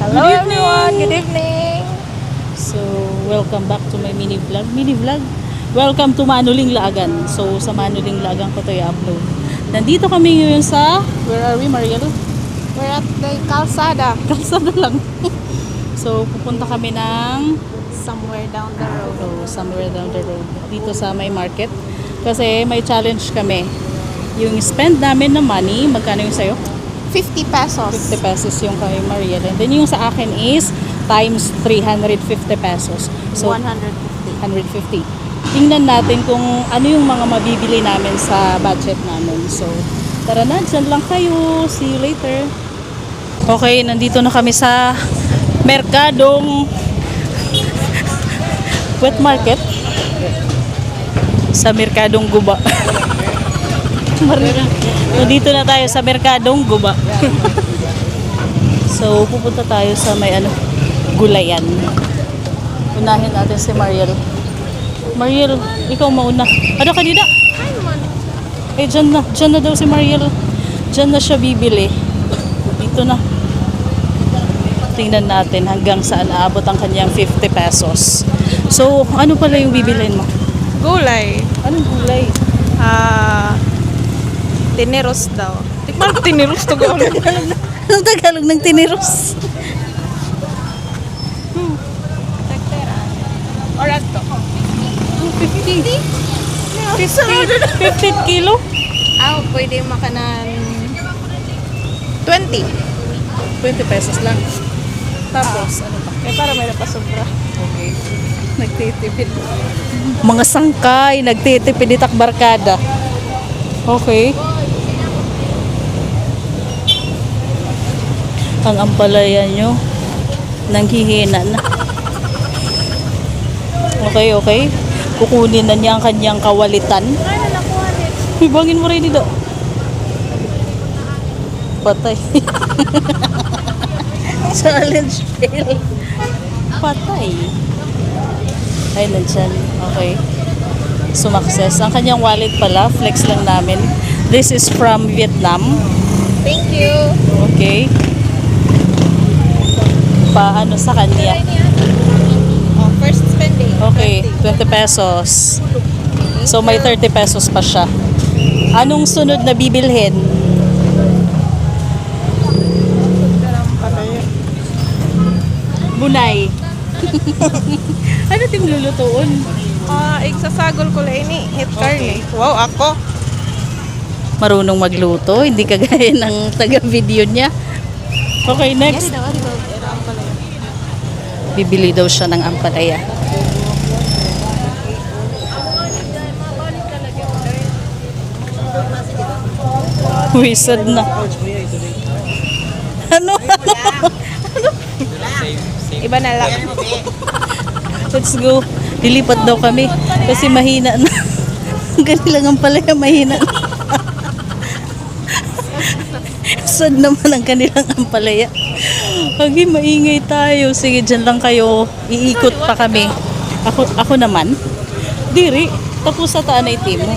Hello everyone, good evening. So, welcome back to my mini vlog. Welcome to Manuling Laagan. So, sa Manuling Laagan ko to i-upload. Nandito kami ngayon sa, where are we, Mariel? We're at the Calzada. Kalsada lang. So, pupunta kami ng Somewhere down the road. somewhere down the road. Dito sa may market. Kasi may challenge kami. Yung spend namin na money, magkano yung sa'yo? 50 pesos. 50 pesos yung kay Mariel. And then yung sa akin is times 350 pesos. So, 150. 150. Tingnan natin kung ano yung mga mabibili namin sa budget namin. So, tara na, dyan lang kayo. See you later. Okay, nandito na kami sa Merkadong Wet Market. Sa Merkadong Guba. Nandito na tayo sa Merkadong Guba. So, pupunta tayo sa may gulayan. Unahin natin si Mariel. Mariel, ikaw mauna. Ano kanina? Eh, dyan na daw si Mariel. Dyan na siya bibili. Dito na. Tingnan natin hanggang saan aabot ang kanyang 50 pesos. So, ano pala yung bibilin mo? Gulay. Anong gulay? Tineros daw. Tikman ko tineros to gulay. Anong Tagalog ng tiniros? Or ato. 50. 50 kilo? Pwede makanan 20. 20 pesos lang. Tapos, ano pa? Para may napasobra. Okay. Nagtitipid. Mga sangkay, nagtitipid itak barkada. Okay. Ang ampalaya nyo, nanghihina na. Okay. Kukunin na niya ang kanyang kawalitan. Ibangin mo rin dito. Patay. Challenge fail. Patay. Ay, nandyan. Okay. Sumakses. Ang kanyang wallet pala, flex lang namin. This is from Vietnam. Thank you. Okay. Paano sa kanya? First spending. Okay, 20 pesos. So, may 30 pesos pa siya. Anong sunod na bibilhin? Bunay. Ano tim lulutuon? Igsasagol ko lang ini. Hit Okay. carne. Wow, ako. Marunong magluto, hindi kagaya ng taga-video niya. Okay, next. Bibili daw siya ng ampalaya. Wisad na. Ano? Iba na lang. Let's go. Lilipat daw kami kasi mahina na. Ganun lang ang palaya, mahina na. Sad naman ang kanilang ampalaya. Pagi maingay tayo. Sige, dyan lang kayo. Iikot pa kami. Ako naman. Diri. Tapos sa taan ay timo.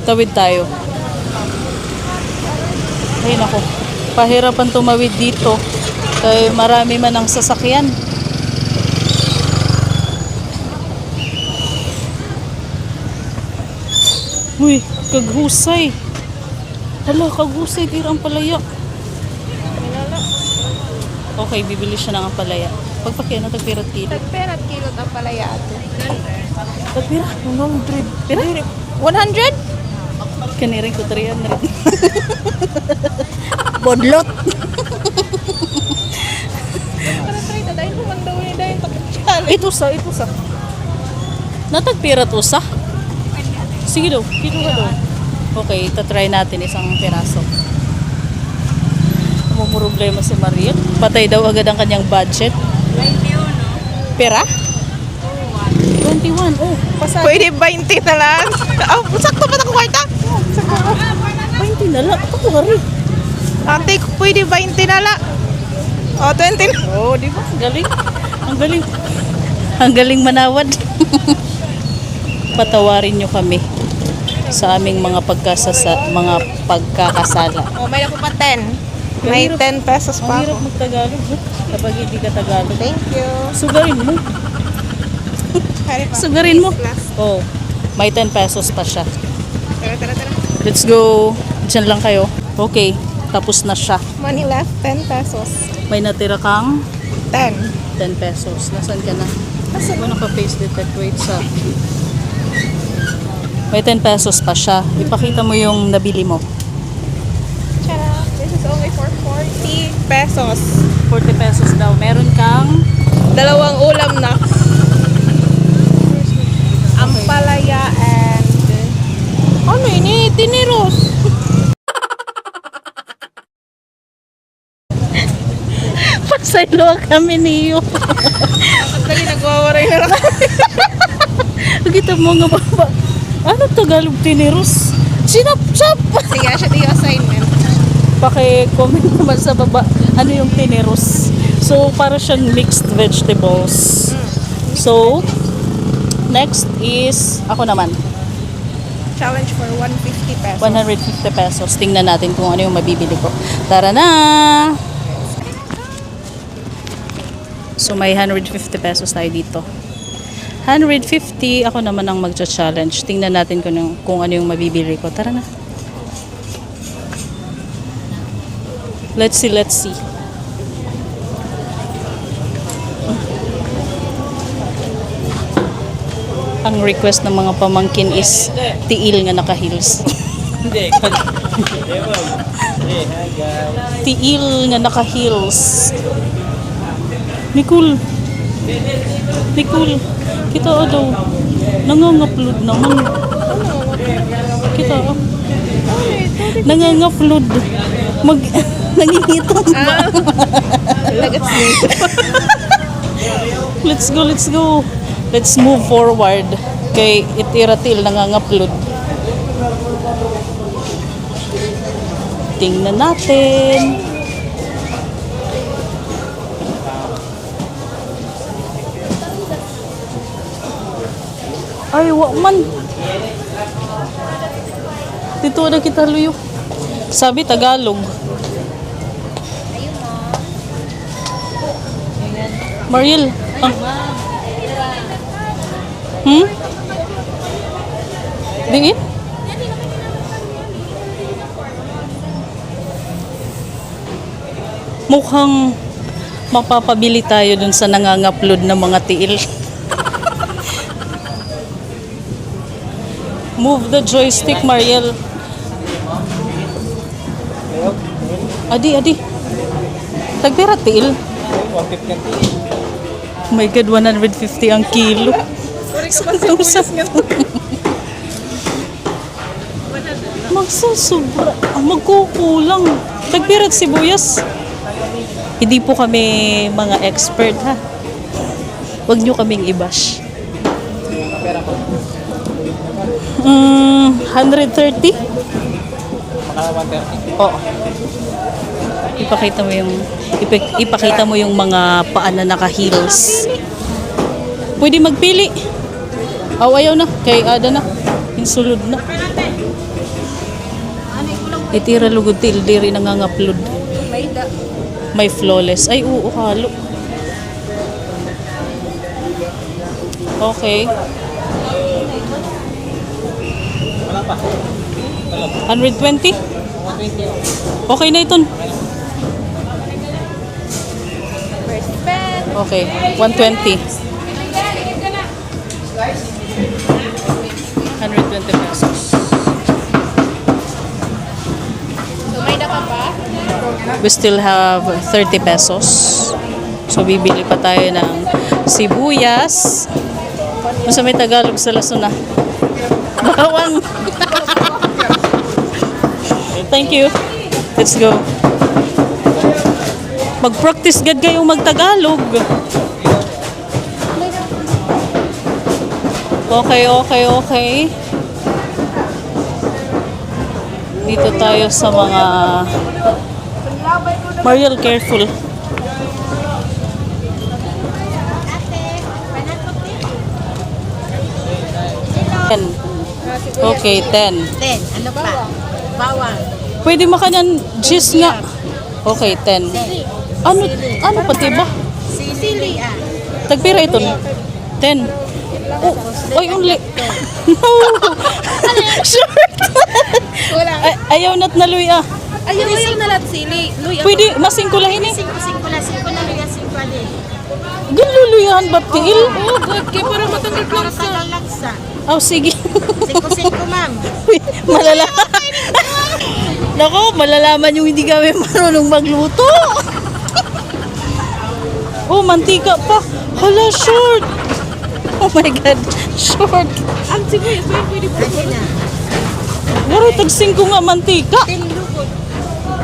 Tawid tayo. Ay nako. Pahirapan tumawid dito. Kaya marami man ang sasakyan. Uy, kaghusay. Hala, kaghusay. Tira ang palaya. Okay, bibili siya ng ampalaya. Pagpakyan na, tagpirat kilo. Tagperat kilo ang palaya ato. Tagpira? 100. Pira? 100? Kanirin ko 300. Bodlot. Para try na dahil naman daw ni dahil takot. Ito sa. Natagpirat usa. Sige daw, kilo ka daw. Okay, tatry natin isang piraso. Problema si Mariel. Patay daw agad ang kanyang budget. 21, no? Pera? 21. Oh, pasado. Pwede 20 na lang. Sakto ba na kwarta? 20 na lang. Ako nga rin. Ate, pwede 20 na lang. 20 na. Oh, di ba? Galing. Ang galing. Ang galing manawad. Patawarin nyo kami sa aming mga pagkakasala. May naku pa 10. May 10 pesos Ang pa hirap ako. magtagalog, no? Kapag hindi ka Tagalog. Thank you. Sugarin mo. Hari pa. Sugarin mo. Plus. Oh, may 10 pesos pa siya. Tara, tara, tara. Let's go. Diyan lang kayo. Okay, tapos na siya. Money left, 10 pesos. May natira kang 10. 10 pesos. Nasaan ka na? Ano naka-face detect? Wait sa... May 10 pesos pa siya. Ipakita mo yung nabili mo. Tara, this is only for 40 pesos. 40 pesos daw. Meron kang... Dalawang ulam na. Ampalaya and... Ano ini? Tiniros. Pasaylo kami niyo. Lagi nagwawaray na lang. Kita mo nga ba? Ano Tagalog tiniros? Sinap-sap! Sige, siya di assignment. Paki-comment naman sa baba ano yung tiniros. So, para siyang mixed vegetables. So, next is ako naman. Challenge for 150 pesos. 150 pesos. Tingnan natin kung ano yung mabibili ko. Tara na! So, may 150 pesos tayo dito. 150, ako naman ang magcha-challenge. Tingnan natin kung ano yung mabibili ko. Tara na. Let's see, let's see. Ang request ng mga pamangkin is tiil nga naka-heels. Tiil nga naka-heels. Nicole. Nicole. Kita daw. Nangangupload naman. Kita. Nangangupload. Nangingitong ba? Let's go, let's go. Let's move forward. Kay itiratil nangangupload. Tingnan natin. Ay, wa man. Dito na kita luyo. Sabi Tagalog. Mariel. Ah. Dingin? Mukhang mapapabili tayo dun sa nangangupload ng mga tiil. Move the joystick, Mariel. Adi, adi. Tagpira tiil. Oh my God, 150 ang kilo. Magsasobra. Magkukulang. Tagpirat sibuyas. Hindi po kami mga expert, ha? Huwag nyo kaming i-bash. 130? Oo. Ipakita mo yung mga paa na naka-heels. Pwede magpili. Ayaw na. Kay Ada na. Insulod na. Itira lugod til diri nangangupload. May flawless. Ay, oo, halo. Okay. 120? Okay na ito. Okay, 120. 120 pesos. We still have 30 pesos. So, bibili pa tayo ng sibuyas. Kung sa may Tagalog sa Lasuna. Bawang. Thank you. Let's go. Mag-practice gad kayong mag-Tagalog. Okay, okay, okay. Dito tayo sa mga... Mariel, careful. Ten. Okay, 10. 10. Ano pa? Bawang. Pwede makanan cheese nga. Okay, 10. Ano pati ba? Sili ah. Tagpira ito. 10. Oh, oy, only. No. Short. Ayaw na't na Luy ah. Ayaw na lang sili. Luya. Pwede, masingko lang ini. Singko na luya, singko na. Ganluluyan ba, Til? Oh, good. Kaya para matanggal lang sa. Langsa. Oh, sige. Singko, ma'am. Uy, Nako, malalaman yung hindi kami marunong magluto. Oh, mantika pa. Hala, short. Oh my God, short. Ang sige, pwede po. na. Laro, tagsingko nga mantika. Tinlugod.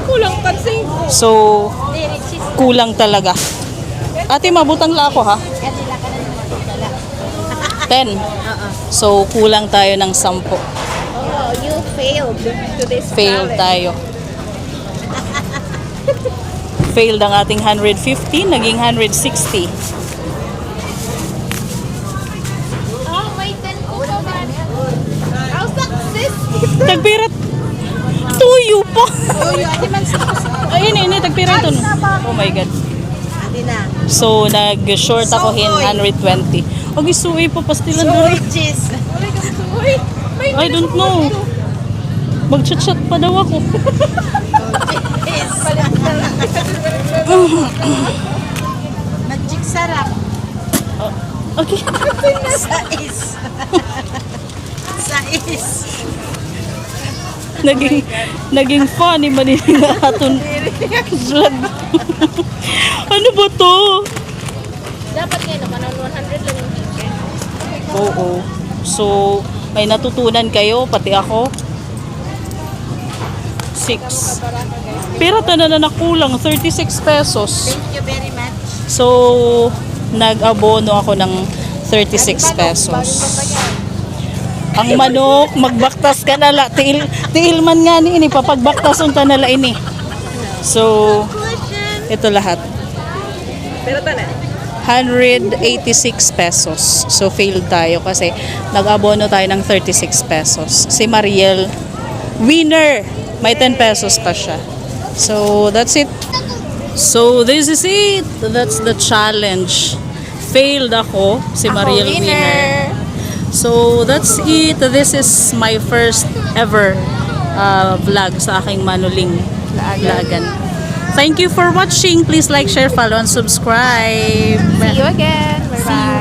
Kulang tansing. So, kulang talaga. Ate, mabutang la ako ha. 10. So, kulang tayo ng 10. Oh, you failed to this Fail tayo. Failed ang ating 150, naging 160. Oh, may 10 ko naman. How success? Tagpirat. Tuyo pa. Uy, ate man Ayun, ini, tagpirat ito. Oh my God. Ate na. So, nag-short ako hin 120. Og isuwi pa pastilan So, doon. which is? I don't know. Mag-chat-chat pa daw ako. Magic sarap. Okay. Sais. Sais. Naging funny man yung aton vlog. Ano ba to? Dapat ngayon naman, 100 lang yung chicken. Oo. So, may natutunan kayo, pati ako. 6. Pero na nakulang, 36 pesos. Thank you very much. So, nag-abono ako ng 36 pesos. Ang manok, magbaktas ka na la. Tiil man nga ni ini, papagbaktas unta na la ini. So, ito lahat. Pero tala. 186 pesos. So, failed tayo kasi nag-abono tayo ng 36 pesos. Si Mariel, winner! May 10 pesos pa siya. So, that's it. So, this is it. That's the challenge. Failed ako. Si Mariel, winner. So, that's it. This is my first ever vlog sa aking Manuling Lagan. Thank you for watching. Please like, share, follow, and subscribe. See you again. Bye-bye.